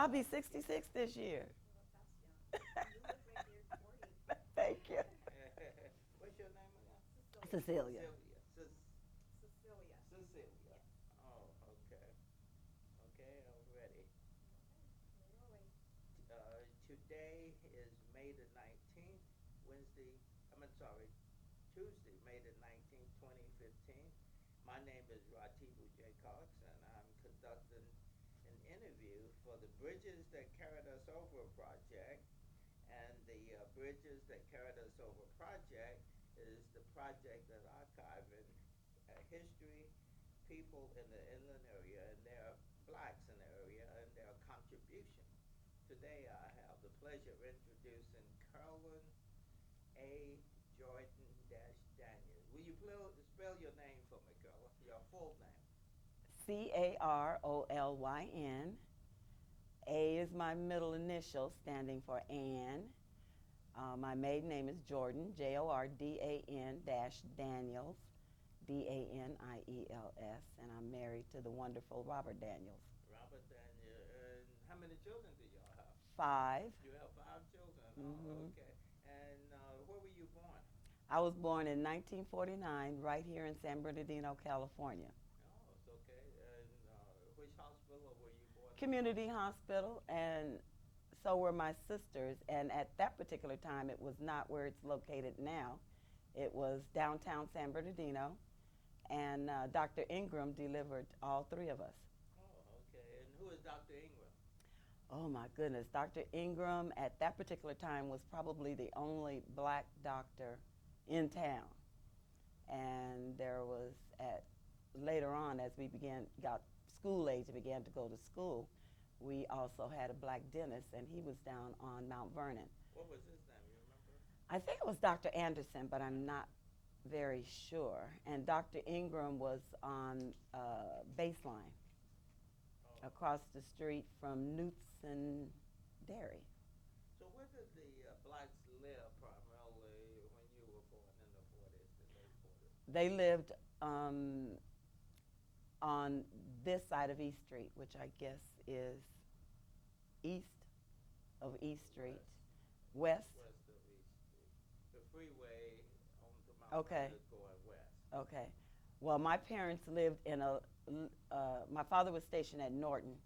I'll be 66 this year. Thank you. What's your name again? Cecilia. Sylvia. Cecilia. Oh, okay. Okay, I'm ready. Today is May the 19th, Wednesday, sorry, Tuesday, May the 19th, 2015. My name is Ratibu J. Cox, and I'm conducting an interview for the Bridges That Carried Us Over project. And the Bridges That Carried Us Over project is the project that archiving history, people in the inland area, and their blacks in the area, and their contribution. Today I have the pleasure of introducing Carolyn A. Jordan Daniels. Will you spell your name for me, Carolyn? Your full name. Carolyn. A is my middle initial, standing for Ann. My maiden name is Jordan, Jordan dash Daniels, Daniels, and I'm married to the wonderful Robert Daniels. Robert Daniels. And how many children do y'all have? 5. You have 5 children. Mm-hmm. Oh, okay. And where were you born? I was born in 1949 right here in San Bernardino, California. Oh, it's okay. And which hospital were you born in? Community hospital, and so were my sisters. And at that particular time, it was not where it's located now. It was downtown San Bernardino, and Dr. Ingram delivered all 3 of us. Oh, okay. And who is Dr. Ingram? Oh my goodness, Dr. Ingram at that particular time was probably the only black doctor in town. And there was later on, as we got school age and began to go to school, we also had a black dentist, and he was down on Mount Vernon. What was his name? You remember? I think it was Dr. Anderson, but I'm not very sure. And Dr. Ingram was on Baseline, across the street from Newt's and Dairy. So where did the blacks live primarily when you were born in the 40s, the late 40s? They lived on this side of East Street, which I guess is east of East Street. West. West of East Street. The freeway onto Mount Okay. Vernon is going west. Okay. Well, my parents lived in my father was stationed at Norton,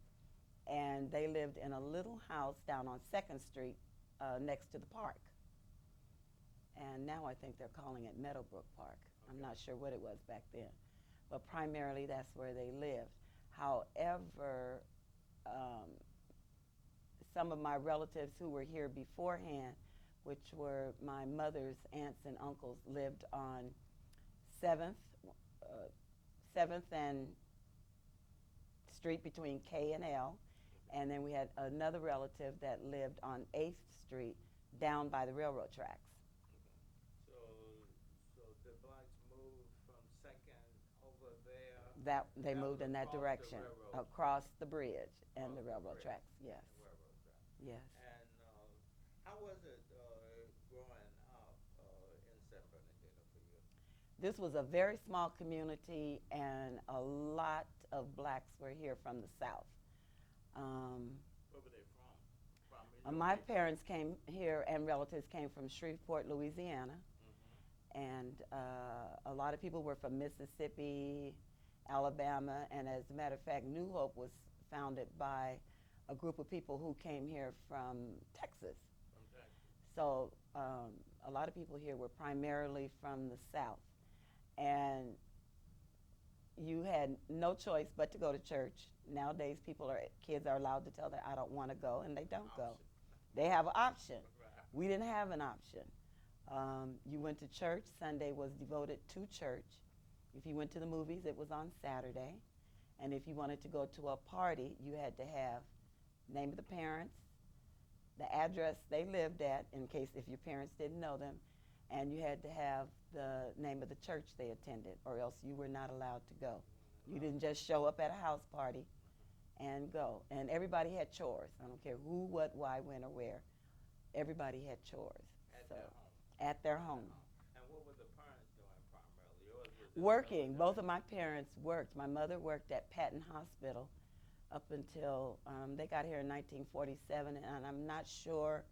and they lived in a little house down on 2nd Street next to the park. And now I think they're calling it Meadowbrook Park. Okay. I'm not sure what it was back then. But primarily that's where they lived. However, some of my relatives who were here beforehand, which were my mother's aunts and uncles, lived on 7th and Street between K and L. And then we had another relative that lived on 8th Street down by the railroad tracks. So the blacks moved from 2nd over there? They moved in that direction, across the bridge and the railroad tracks, yes. Railroad tracks. Yes. And how was it growing up in San Bernardino for you? This was a very small community, and a lot of blacks were here from the South. Where were they from? My parents came here, and relatives came from Shreveport, Louisiana. Mm-hmm. And a lot of people were from Mississippi, Alabama, and as a matter of fact, New Hope was founded by a group of people who came here from Texas. So a lot of people here were primarily from the South. And you had no choice but to go to church. Nowadays, kids are allowed to tell that I don't want to go, and they don't go. They have an option. We didn't have an option. You went to church. Sunday was devoted to church. If you went to the movies, it was on Saturday. And if you wanted to go to a party, you had to have name of the parents, the address they lived at, in case if your parents didn't know them, and you had to have the name of the church they attended, or else you were not allowed to go. You didn't just show up at a house party and go. And everybody had chores. I don't care who, what, why, when, or where. Everybody had chores. At their home. And what were the parents doing primarily? Working. Both of my parents worked. My mother worked at Patton Hospital up until they got here in 1947, and I'm not sure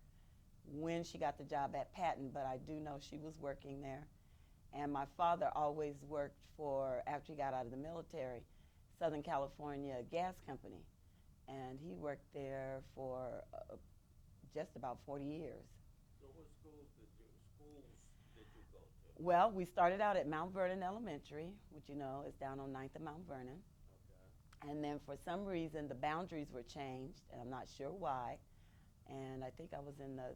when she got the job at Patton, but I do know she was working there. And my father always worked for, after he got out of the military, Southern California Gas Company, and he worked there for just about 40 years. So what schools did you go to? Well, we started out at Mount Vernon Elementary, which you know is down on 9th and Mount Vernon. Okay. And then for some reason, the boundaries were changed, and I'm not sure why. And I think I was in the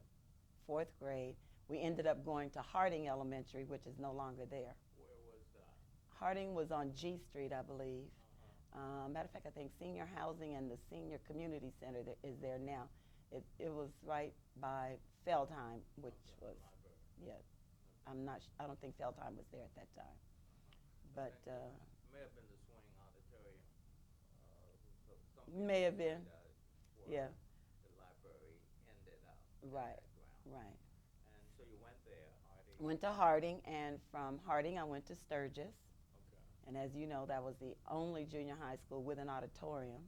4th grade. We ended up going to Harding Elementary, which is no longer there. Where was that? Harding was on G Street, I believe. Uh-huh. Matter of fact, I think Senior Housing and the Senior Community Center that is there now. It was right by Feldheim, which Okay, was, library. yeah, Okay. I don't think Feldheim was there at that time. But I think it may have been the Swing Auditorium. Some may have people been, say that where yeah, the library ended up in right, that ground. right. And so you went there, Harding. Went to Harding, and from Harding I went to Sturgis. Okay. And as you know, that was the only junior high school with an auditorium.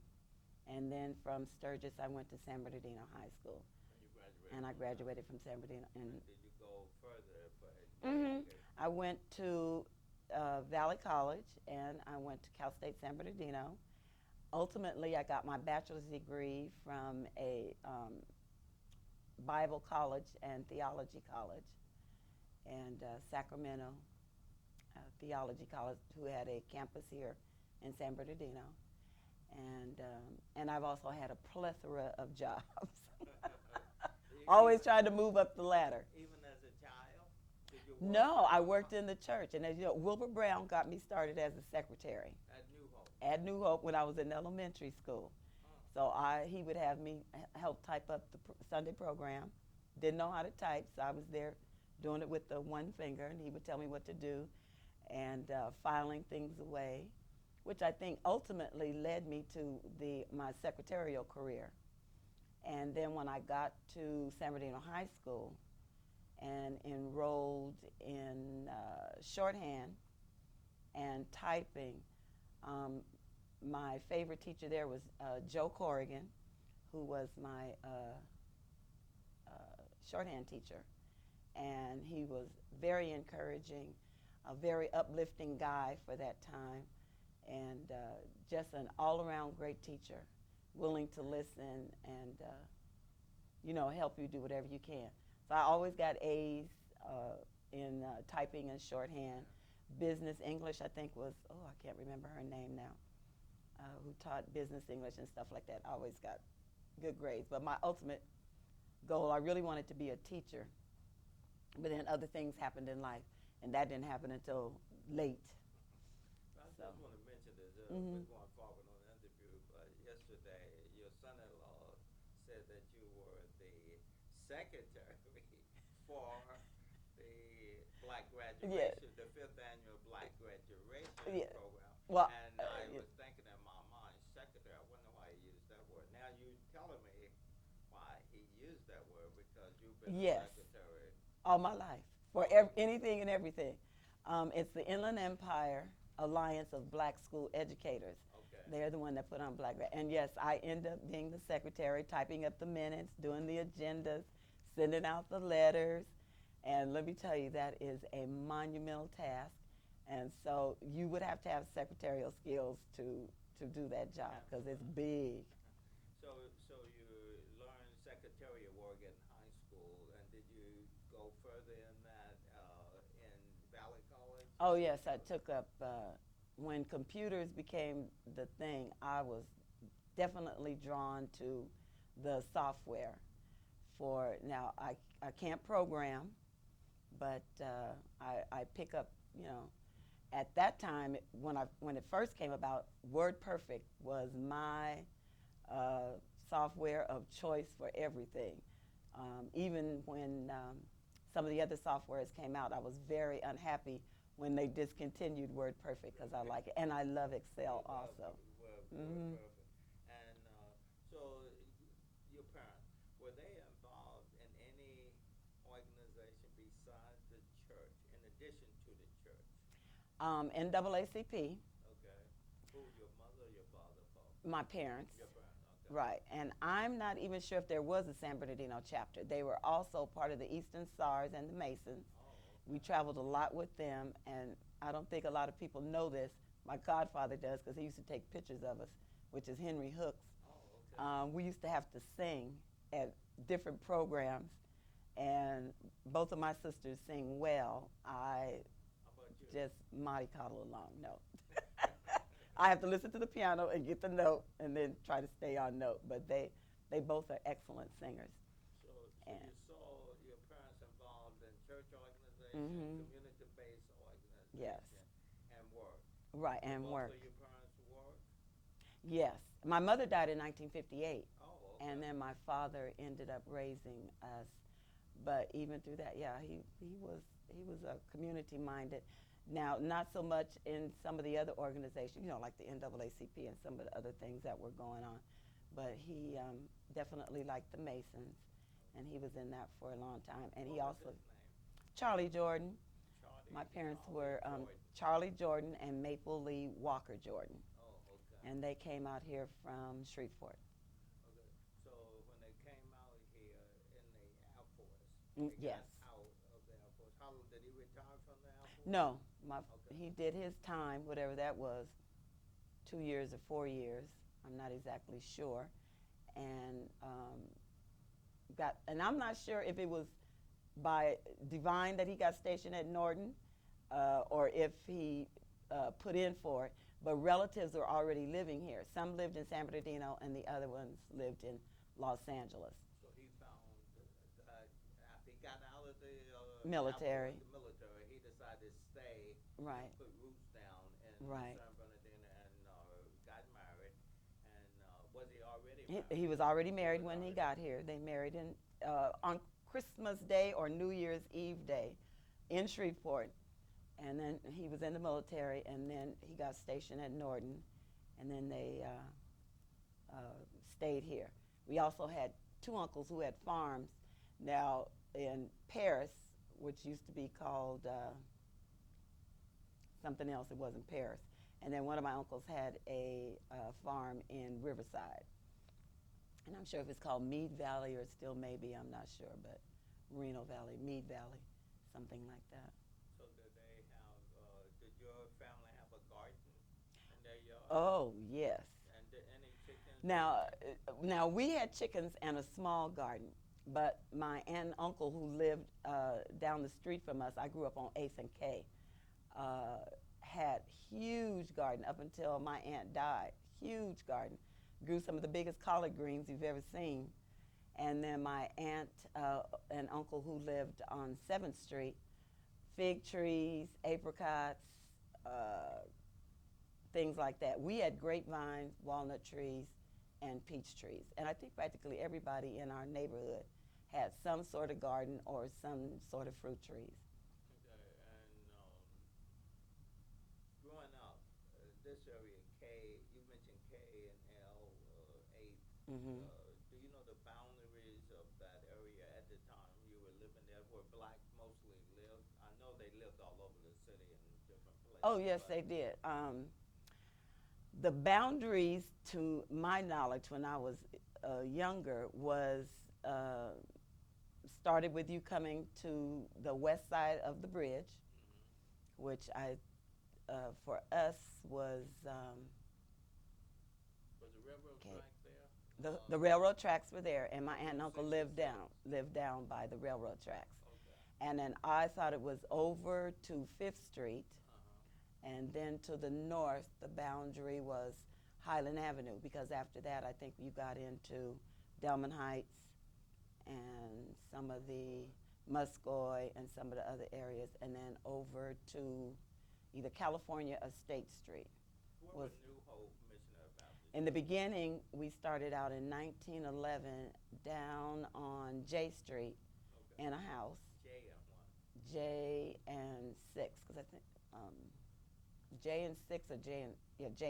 And then from Sturgis, I went to San Bernardino High School. And you graduated. And I graduated from San Bernardino. And did you go further for Mhm. education? I went to Valley College, and I went to Cal State San Bernardino. Ultimately, I got my bachelor's degree from a Bible college and theology college, and Sacramento Theology College, who had a campus here in San Bernardino. And I've also had a plethora of jobs. Always trying to move up the ladder. Even as a child? Did you work No, I worked in the church, and as you know, Wilbur Brown got me started as a secretary at New Hope? at New Hope when I was in elementary school. So he would have me help type up the Sunday program. Didn't know how to type, so I was there doing it with the one finger, and he would tell me what to do, and filing things away, which I think ultimately led me to my secretarial career. And then when I got to San Bernardino High School and enrolled in shorthand and typing, my favorite teacher there was Joe Corrigan, who was my shorthand teacher. And he was very encouraging, a very uplifting guy for that time, and just an all-around great teacher, willing to listen and, help you do whatever you can. So I always got A's in typing and shorthand. Business English, I think, was, I can't remember her name now, who taught business English and stuff like that. I always got good grades. But my ultimate goal, I really wanted to be a teacher. But then other things happened in life, and that didn't happen until late. I So. just want to mention this. Mhm. We're going forward on the interview, but yesterday your son-in-law said that you were the secretary for the Black graduation, the 5th annual Black graduation Yeah. program. Well, And I was thinking in my mind, secretary, I wonder why he used that word. Now you telling me why he used that word, because you've been Yes. a secretary. All my life, for anything and everything. It's the Inland Empire Alliance of Black School Educators. Okay. They're the one that put on Black. And yes, I end up being the secretary, typing up the minutes, doing the agendas, sending out the letters. And let me tell you, that is a monumental task. And so you would have to have secretarial skills to do that job, because it's big. So you learned secretarial work in high school, and did you go further in that in Valley College? Oh yes, I took up, when computers became the thing, I was definitely drawn to the software. Now I can't program, but I pick up, at that time when it first came about, WordPerfect was my software of choice for everything. Even when some of the other softwares came out, I was very unhappy when they discontinued WordPerfect, because I like it, and I love Excel also. Mm-hmm. And so your parents, were they involved in any organization besides the church, in addition to the church? NAACP. Okay. Who, your mother or your father, Paul? My parents. Your parents, okay. Right, and I'm not even sure if there was a San Bernardino chapter. They were also part of the Eastern Stars and the Masons. Oh, okay. We traveled a lot with them, and I don't think a lot of people know this. My godfather does, because he used to take pictures of us, which is Henry Hooks. Oh, okay. We used to have to sing at different programs, and both of my sisters sing well. I How about you? just mollycoddle along. No. I have to listen to the piano and get the note and then try to stay on note. But they both are excellent singers. So And you saw your parents involved in church organization, Mhm. community-based organization, Yes. and work. Right, So and both work. of your parents work? Yes. My mother died in 1958, Oh, okay. and then my father ended up raising us. But even through that, yeah, he was a community-minded. Now, not so much in some of the other organizations, like the NAACP and some of the other things that were going on, but he definitely liked the Masons, and he was in that for a long time. And he What was also his name? Charlie Jordan. Charlie. My parents Charlie were Jordan. Charlie Jordan and Maple Lee Walker Jordan, Oh, okay. and they came out here from Shreveport. Okay. So when they came out here in the Air Force, Mm, they yes. got out of the Air Force. How did he retire from the Air Force? No, Okay. he did his time, whatever that was, 2 years or 4 years. I'm not exactly sure, and and I'm not sure if it was by divine that he got stationed at Norton, or if he put in for it. But relatives were already living here. Some lived in San Bernardino, and the other ones lived in Los Angeles. So he found after he got out of the Military. the military, he decided to stay, Right. put roots down in Right. San Bernardino, and got married. And was he already He, married? he was already married was when he already- got here. They married on Christmas Day or New Year's Eve day in Shreveport. And then he was in the military, and then he got stationed at Norton, and then they stayed here. We also had two uncles who had farms now in Paris, which used to be called something else. It wasn't Paris. And then one of my uncles had a farm in Riverside. And I'm sure if it's called Mead Valley or still maybe, I'm not sure, but Reno Valley, Mead Valley, something like that. So did your family have a garden in their yard? Oh, yes. And did any chickens? Now we had chickens and a small garden, but my aunt and uncle who lived down the street from us, I grew up on 8th and K, had huge garden up until my aunt died. Huge garden. Grew some of the biggest collard greens you've ever seen. And then my aunt and uncle who lived on 7th Street, fig trees, apricots, things like that. We had grapevines, walnut trees, and peach trees. And I think practically everybody in our neighborhood had some sort of garden or some sort of fruit trees. Okay, and growing up, this area, you mentioned K and L 8. Mm-hmm. Do you know the boundaries of that area at the time you were living there, where black mostly lived? I know they lived all over the city in different places. Oh, yes, they did. The boundaries, to my knowledge, when I was younger, was started with you coming to the west side of the bridge, Mm-hmm. which for us was Was the railroad Okay. track there? the railroad tracks were there, and my aunt and uncle lived down by the railroad tracks. Okay. And then I thought it was over to 5th Street, Uh-huh. and then to the north, the boundary was Highland Avenue, because after that, I think you got into Delman Heights and some of the Muscoy and some of the other areas, and then over to either California or State Street. Where Was- was New Hope Missionary Baptist? In the beginning, we started out in 1911 down on J Street Okay. in a house, J and 1. J and 6, because I think J and 6 or J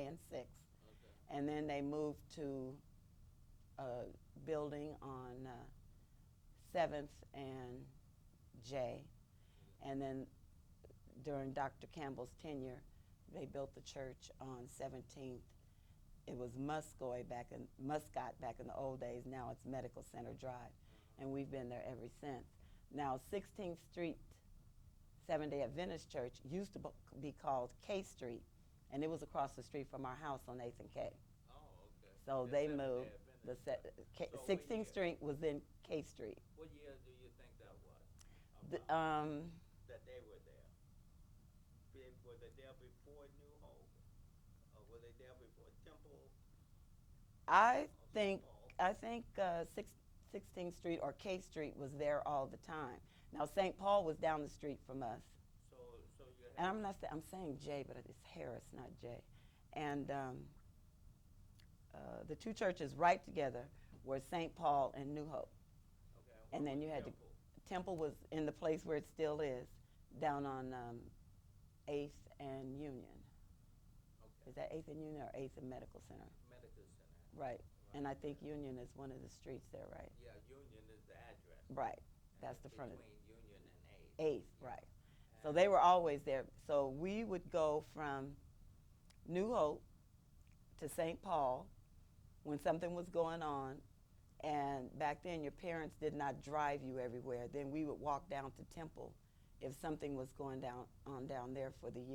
and 6. Okay. And then they moved to a building on 7th and J. And then during Dr. Campbell's tenure, they built the church on 17th it was Muscot back in the old days. Now it's Medical Center Drive, and we've been there ever since. Now 16th Street Seventh-day Adventist Church used to be called K Street, and it was across the street from our house on 8th and K. Oh, okay. So The they Seventh-day moved. Adventist. So 16th Street was then K Street. What year do you think that was? The, That they were there? Were they there before New Hope? Or were they there before Temple? I or think St. Paul? 16th Street or K Street was there all the time. Now St. Paul was down the street from us, So you and had. I'm saying J, but it's Harris, not J. And the two churches right together were St. Paul and New Hope. Okay. And what then was you had Temple? Temple was in the place where it still is, down on 8th and Union. Okay. Is that 8th and Union or 8th and Medical Center? Medical Center. Right. And I think Union is one of the streets there, right? Yeah, Union is the address. Right. And That's it's the front of it. between Union and 8th. 8th, Yeah. right. So And they were always there. So we would go from New Hope to St. Paul when something was going on. And back then, your parents did not drive you everywhere. Then we would walk down to Temple if something was going down there for the year.